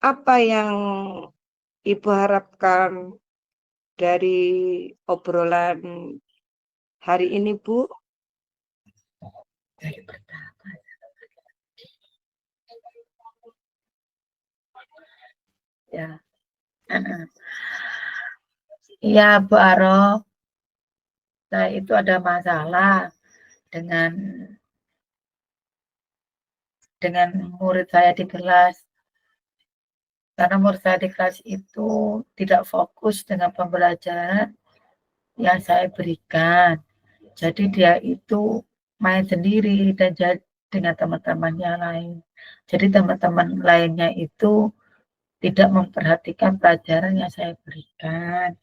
Apa yang Ibu harapkan dari obrolan hari ini, Bu? Dari pertama. Ya. Iya, Bu Aro. Saya itu ada masalah dengan murid saya di kelas. Karena murid saya di kelas itu tidak fokus dengan pembelajaran yang saya berikan. Jadi dia itu main sendiri dan dengan teman-temannya lain. Jadi teman-teman lainnya itu tidak memperhatikan pelajaran yang saya berikan.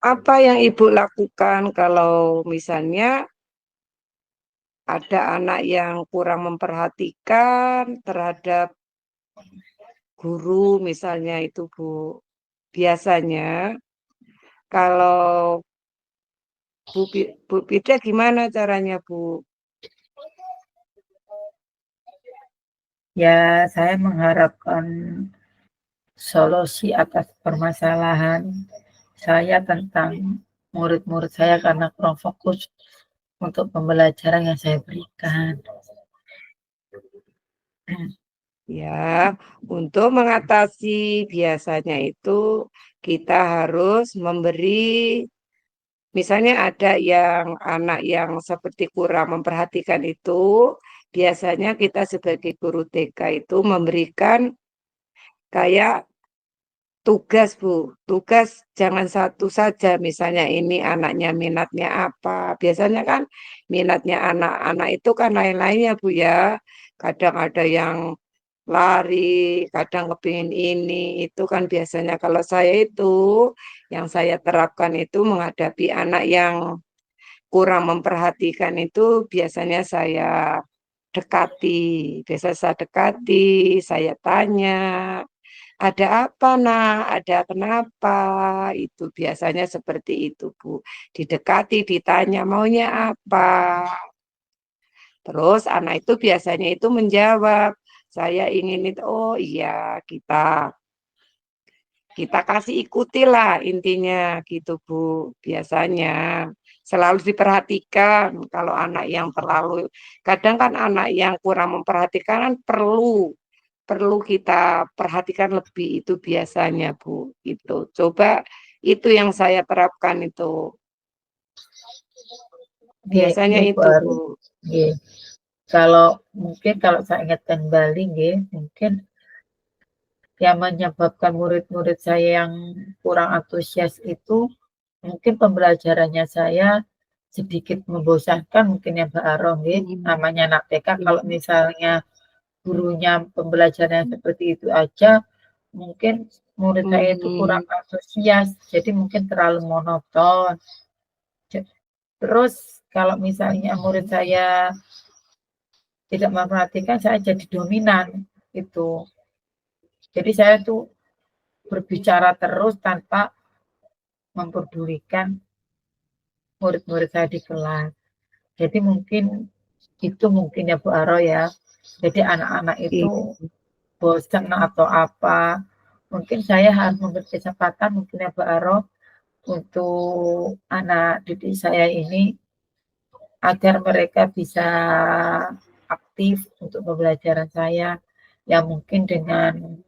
Apa yang Ibu lakukan kalau misalnya ada anak yang kurang memperhatikan terhadap guru misalnya itu, Bu? Biasanya kalau Bu Pida gimana caranya, Bu? Ya, saya mengharapkan solusi atas permasalahan saya tentang murid-murid saya karena kurang fokus untuk pembelajaran yang saya berikan. Ya, untuk mengatasi biasanya itu kita harus memberi, misalnya ada yang anak yang seperti kurang memperhatikan itu, biasanya kita sebagai guru TK itu memberikan kayak tugas, Bu. Tugas jangan satu saja, misalnya ini anaknya minatnya apa. Biasanya kan minatnya anak-anak itu kan lain-lain ya, Bu ya. Kadang ada yang lari, kadang kepingin ini, itu kan biasanya kalau saya itu, yang saya terapkan itu menghadapi anak yang kurang memperhatikan itu biasanya saya dekati. Biasa saya dekati, saya tanya, ada apa nak? Ada kenapa? Itu biasanya seperti itu, Bu. Didekati, ditanya maunya apa. Terus anak itu biasanya itu menjawab, saya ingin itu, oh iya kita kasih ikutilah intinya gitu, Bu. Biasanya selalu diperhatikan kalau anak yang terlalu, kadang kan anak yang kurang memperhatikan kan perlu kita perhatikan lebih itu biasanya, Bu. Itu. Coba itu yang saya terapkan itu. Biasanya Ini itu, baru. Bu. Kalau mungkin kalau saya ingat kembali, mungkin yang menyebabkan murid-murid saya yang kurang antusias itu mungkin pembelajarannya saya sedikit membosankan mungkin ya Mbak Aro, namanya anak TK kalau misalnya gurunya pembelajaran seperti itu aja, mungkin murid saya itu kurang antusias, jadi mungkin terlalu monoton. Terus kalau misalnya murid saya tidak memperhatikan, saya jadi dominan itu. Jadi saya tuh berbicara terus tanpa memperdulikan murid-murid saya di kelas. Jadi mungkin itu mungkin ya Bu Aro ya. Jadi anak-anak itu bosan atau apa. Mungkin saya harus memberi kesempatan mungkin ya Bu Aro untuk anak didik saya ini agar mereka bisa aktif untuk pembelajaran saya. Ya mungkin dengan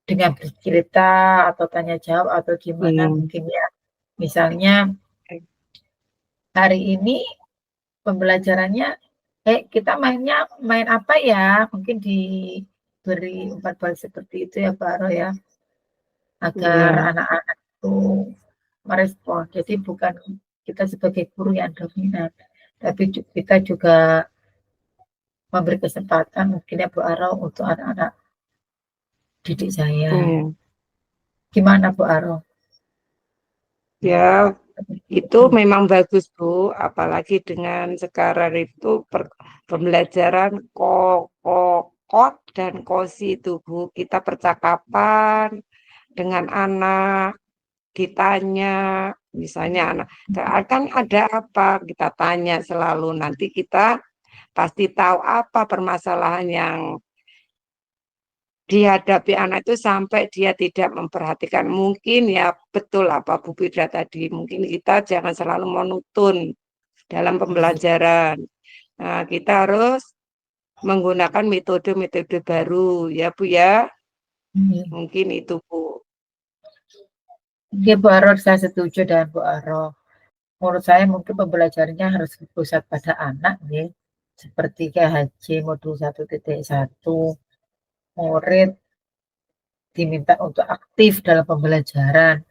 bercerita atau tanya jawab atau gimana mungkin ya. Misalnya hari ini pembelajarannya kita main apa ya? Mungkin diberi umpan balik seperti itu ya Pak Aro ya, agar anak-anak itu merespon. Jadi bukan kita sebagai guru yang dominan, tapi kita juga memberi kesempatan mungkin ya Bu Aro untuk anak-anak didik saya. Gimana Bu Aro? Ya, itu memang bagus, Bu. Apalagi dengan sekarang itu pembelajaran kok kot dan kosi itu Bu, kita percakapan dengan anak, ditanya, misalnya anak, kan ada apa? Kita tanya selalu, nanti kita pasti tahu apa permasalahan yang dihadapi anak itu sampai dia tidak memperhatikan. Mungkin ya betul apa Bu Fidra tadi, mungkin kita jangan selalu monoton dalam pembelajaran. Nah, kita harus menggunakan metode-metode baru ya Bu ya. Mungkin itu Bu. Oke, Bu Aro, saya setuju dengan Bu Aro. Menurut saya mungkin pembelajarannya harus berpusat pada anak, ya. Seperti KHJ modul 1.1, murid diminta untuk aktif dalam pembelajaran.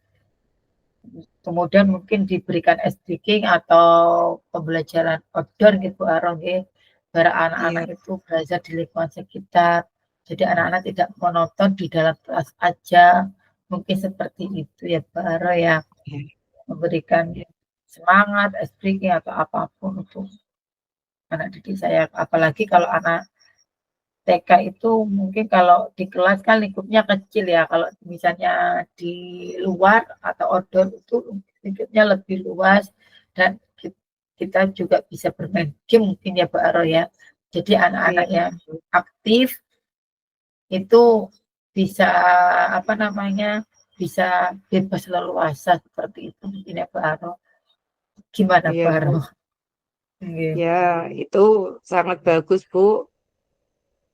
Kemudian mungkin diberikan SDK atau pembelajaran outdoor gitu, Arong, ya. Biar anak-anak Iya, itu belajar di lingkungan sekitar. Jadi anak-anak tidak monoton di dalam kelas aja. Mungkin seperti itu ya, Pak ya. iya, Memberikan iya, semangat, SDK atau apapun untuk anak didik saya. Apalagi kalau anak TK itu mungkin kalau di kelas kan lingkupnya kecil ya. Kalau misalnya di luar atau outdoor itu lingkupnya lebih luas dan kita juga bisa bermain game mungkin ya Mbak Aro ya. Jadi iya, anak-anak yang aktif itu bisa apa namanya bisa bebas leluasa seperti itu mungkin ya Mbak Aro. Gimana iya Mbak Bu. Aro? Iya. Ya, itu sangat bagus Bu.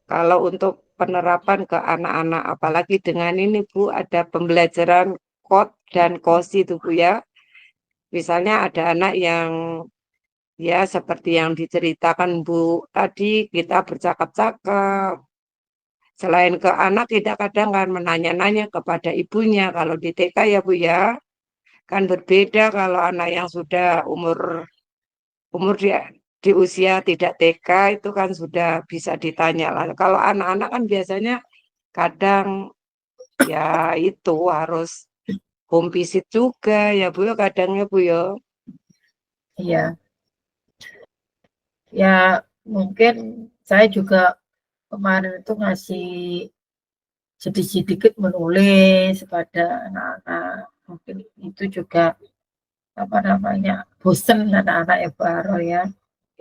Kalau untuk penerapan ke anak-anak, apalagi dengan ini Bu, ada pembelajaran kot dan kosi itu Bu ya. Misalnya ada anak yang ya seperti yang diceritakan Bu tadi, kita bercakap-cakap. Selain ke anak, kita kadang kan menanya-nanya kepada ibunya. Kalau di TK ya Bu ya, kan berbeda kalau anak yang sudah umur umur dia di usia tidak TK itu kan sudah bisa ditanya lah. Kalau anak-anak kan biasanya kadang ya itu harus home visit juga ya Bu ya kadangnya Bu ya. Iya. Ya mungkin saya juga kemarin itu ngasih sedikit menulis pada anak-anak. Mungkin itu juga apa namanya bosen anak-anak ya baru ya.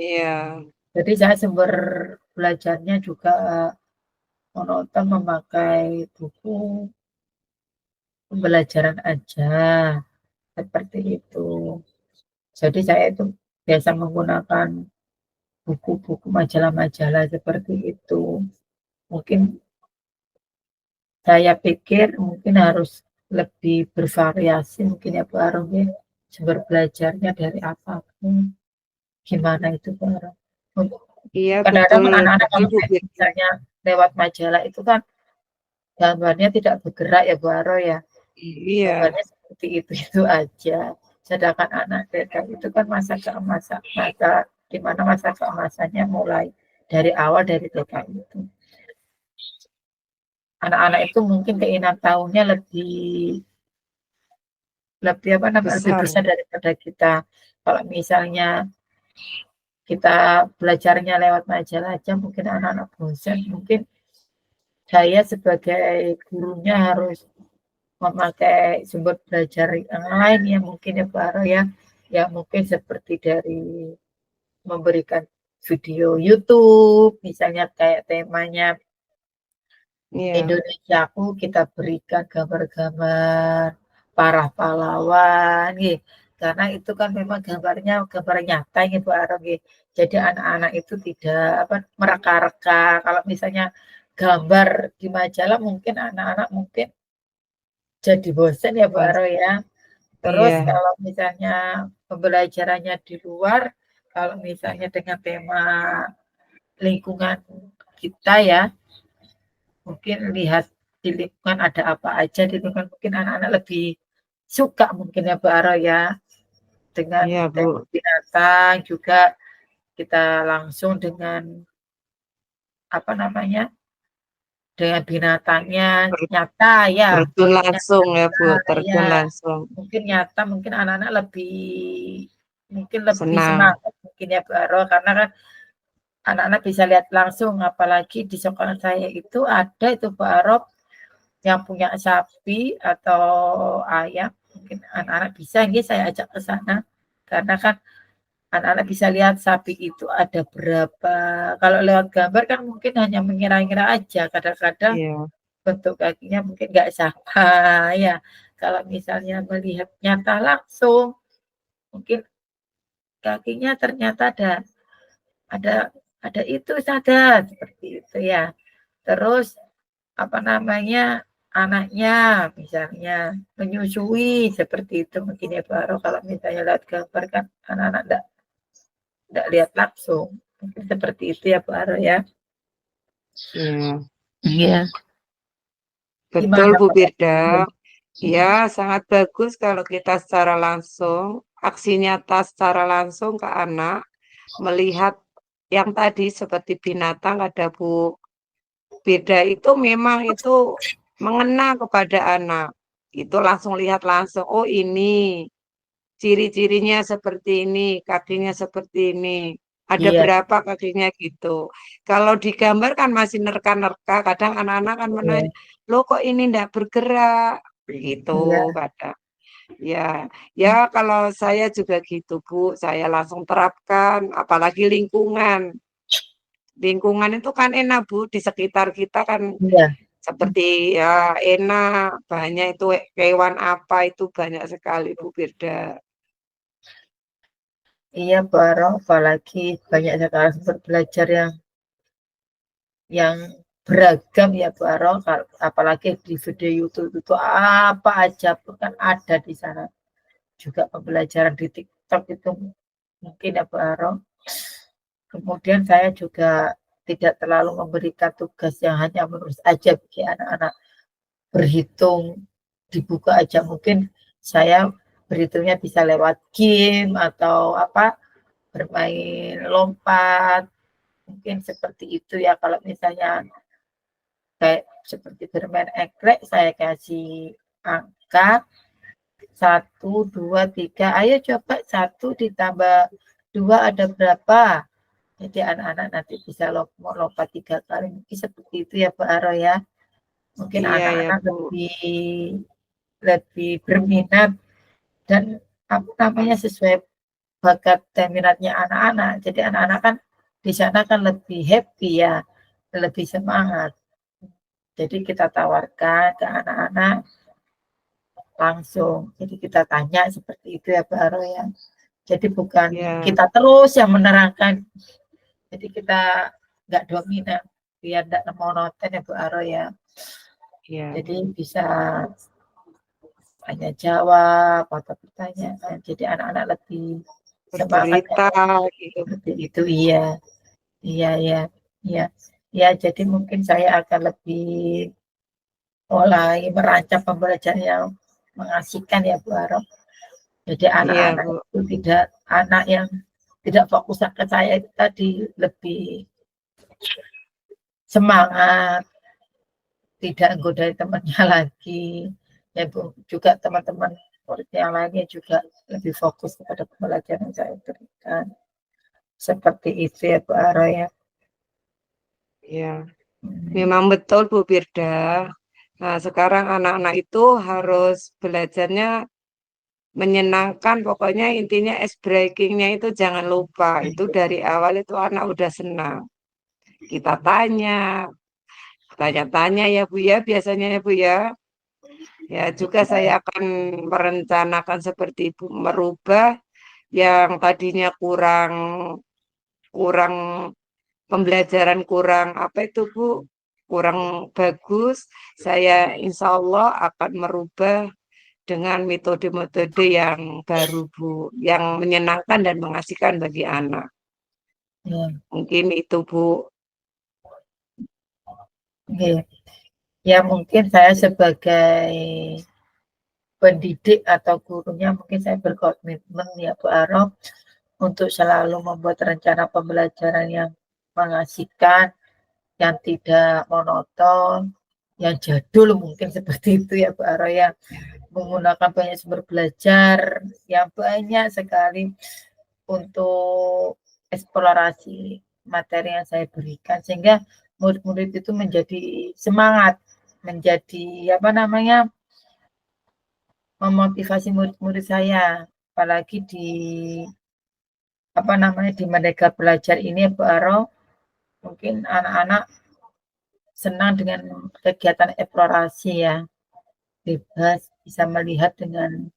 Iya, Jadi saya sumber belajarnya juga monoton memakai buku pembelajaran aja seperti itu. Jadi saya itu biasa menggunakan buku-buku majalah-majalah seperti itu. Mungkin saya pikir mungkin harus lebih bervariasi mungkin ya Bu Arum ya, sumber belajarnya dari apapun. Gimana itu Bu Arum? iya Kadang-kadang betul kan anak-anak betul kalau Bu Fitri. misalnya lewat majalah itu kan gambarnya tidak bergerak ya Bu Aro ya. Iya, Gambarnya seperti itu aja. Sedangkan anak TK itu kan masa di mana masa keemasannya mulai dari awal dari TK itu. Anak-anak itu mungkin keinginan tahunnya lebih lebih apa namanya lebih besar. besar daripada kita. Kalau misalnya kita belajarnya lewat majalah aja, mungkin anak-anak bosan. Mungkin saya sebagai gurunya harus memakai sumber belajar yang lain ya mungkin ya Pak Aro ya. Ya mungkin seperti dari memberikan video YouTube, misalnya kayak temanya Iya, Indonesiaku, kita berikan gambar-gambar para pahlawan, gitu. Karena itu kan memang gambarnya gambar nyata ya Bu Aro, gitu. Jadi anak-anak itu tidak apa mereka-reka. Kalau misalnya gambar di majalah mungkin anak-anak mungkin jadi bosan ya Bu Mas. Aro ya. Terus Iya, kalau misalnya pembelajarannya di luar, kalau misalnya dengan tema lingkungan kita ya, mungkin lihat di lingkungan ada apa aja di lingkungan mungkin anak-anak lebih suka mungkin ya Bu Aro ya dengan iya tema Bu. binatang juga kita langsung dengan apa namanya dengan binatangnya Ter- nyata ya Terjun contohnya langsung ya Bu, nyata ya terjun langsung. mungkin nyata mungkin anak-anak lebih mungkin lebih Senang. semangat mungkin ya Bu Aro karena kan anak-anak bisa lihat langsung, apalagi di sekolah saya itu ada itu Pak Arok yang punya sapi atau ayam, mungkin anak-anak bisa nggih saya ajak ke sana, karena kan anak-anak bisa lihat sapi itu ada berapa. Kalau lewat gambar kan mungkin hanya mengira-ngira aja, kadang-kadang Iya, bentuk kakinya mungkin nggak sama ya. Kalau misalnya melihat nyata langsung, mungkin kakinya ternyata ada ada itu saja seperti itu ya. Terus apa namanya anaknya misalnya menyusui seperti itu mungkin ya baru kalau misalnya lihat gambar kan anak-anak enggak lihat langsung mungkin seperti itu ya baru ya. iya. Iya. Betul Gimana Bu Pak? Firda. Ya, sangat bagus kalau kita secara langsung, aksi nyata secara langsung ke anak, melihat yang tadi seperti binatang ada Bu Firda itu memang itu mengena kepada anak. Itu langsung lihat langsung, oh ini ciri-cirinya seperti ini, kakinya seperti ini. Ada Iya, berapa kakinya gitu. Kalau digambar kan masih nerka-nerka, kadang anak-anak kan menanya, iya, "Loh kok ini enggak bergerak?" Begitu iya, kadang. Ya, ya kalau saya juga gitu, Bu. Saya langsung terapkan, apalagi lingkungan. Lingkungan itu kan enak, Bu, di sekitar kita kan iya, seperti ya enak, banyak itu hewan apa itu banyak sekali, Bu Firda. iya baru apalagi banyak sekali sumber belajar yang beragam ya baru apalagi di video YouTube itu apa aja pun kan ada di sana juga pembelajaran di TikTok itu mungkin ya baru. Kemudian saya juga tidak terlalu memberikan tugas yang hanya menulis aja bagi anak-anak berhitung di buku aja mungkin saya berhitungnya bisa lewat game atau apa bermain lompat mungkin seperti itu ya kalau misalnya kayak seperti bermain ekrek saya kasih angka 1, 2, 3 ayo coba 1 ditambah 2 ada berapa jadi anak-anak nanti bisa lompat 3 kali mungkin seperti itu ya Pak Aro ya mungkin Iya ya, anak-anak Bu. lebih lebih berminat dan apa namanya sesuai bakat dan minatnya anak-anak. Jadi anak-anak kan di sana kan lebih happy ya, lebih semangat. Jadi kita tawarkan ke anak-anak langsung. Jadi kita tanya seperti itu ya baru ya. Jadi bukan Ya, kita terus yang menerangkan. Jadi kita nggak dominan biar tidak monoton ya Bu Aro ya. ya. Jadi bisa tanya jawab atau pertanyaan. Jadi anak-anak lebih semangat ya Bercerita gitu. seperti itu iya. Iya, iya, iya. Ya, jadi mungkin saya akan lebih mulai merancang pembelajaran yang mengasihkan ya Bu Arok. Jadi Iya, anak-anak Bu. itu tidak anak yang tidak fokus ke saya itu tadi lebih semangat, tidak godai temannya lagi. Ya Bu, juga teman-teman murid yang lainnya juga lebih fokus kepada pembelajaran yang saya berikan. Seperti itu ya Bu Arok ya. Iya. Hmm, Memang betul Bu Firda. Nah, sekarang anak-anak itu harus belajarnya menyenangkan. Pokoknya intinya ice breakingnya itu jangan lupa. Itu dari awal itu anak udah senang. Kita tanya-tanya ya Bu ya, biasanya ya Bu ya. Ya juga saya akan merencanakan seperti itu, merubah yang tadinya kurang kurang pembelajaran kurang apa itu Bu, kurang bagus, saya insya Allah akan merubah dengan metode-metode yang baru Bu, yang menyenangkan dan mengasihkan bagi anak. ya, Mungkin itu Bu. ya. Ya mungkin saya sebagai pendidik atau gurunya mungkin saya berkomitmen ya Bu Arok untuk selalu membuat rencana pembelajaran yang mengasihkan, yang tidak monoton, yang jadul mungkin seperti itu ya Bu Arok ya menggunakan banyak sumber belajar yang banyak sekali untuk eksplorasi. materi yang saya berikan, sehingga murid-murid itu menjadi semangat, menjadi memotivasi murid-murid saya, apalagi di Merdeka Belajar ini Bu Aro, mungkin anak-anak senang dengan kegiatan eksplorasi ya, bebas, bisa melihat dengan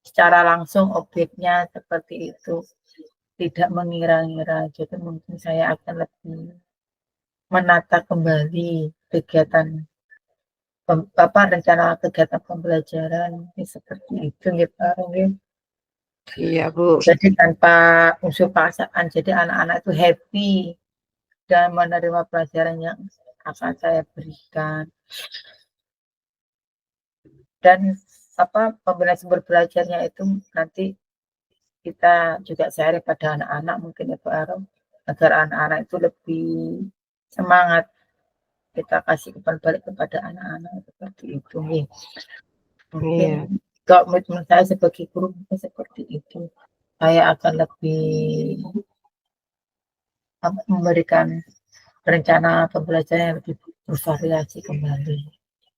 secara langsung objeknya seperti itu, tidak mengira-ngira. Jadi mungkin saya akan lebih menata kembali kegiatan rencana kegiatan pembelajaran seperti itu ya Pak Rogi. Iya, Bu. Jadi tanpa unsur paksaan, jadi anak-anak itu happy dan menerima pelajaran yang akan saya berikan. Dan pembelian sumber belajarnya itu nanti kita juga share pada anak-anak mungkin ya Pak Arom, agar anak-anak itu lebih semangat, kita kasih umpan balik kepada anak-anak seperti itu nih. Mungkin kalau menurut saya sebagai guru mungkin seperti itu, saya akan lebih memberikan rencana pembelajaran yang lebih bervariasi kembali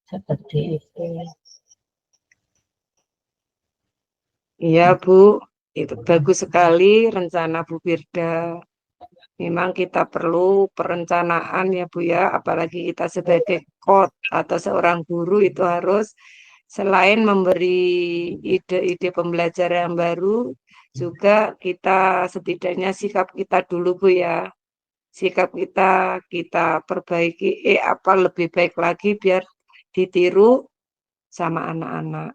seperti itu. Iya, Bu. Itu bagus sekali rencana Bu Firda. Memang kita perlu perencanaan ya Bu ya, apalagi kita sebagai coach atau seorang guru itu harus selain memberi ide-ide pembelajaran yang baru, juga kita setidaknya sikap kita dulu Bu ya. Sikap kita perbaiki apa lebih baik lagi biar ditiru sama anak-anak.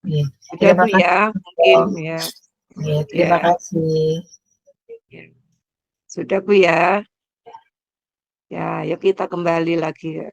Ya, Sudah Bu ya, mungkin ya. Ya, terima kasih. Ya. Sudah Bu ya. Ya, yuk kita kembali lagi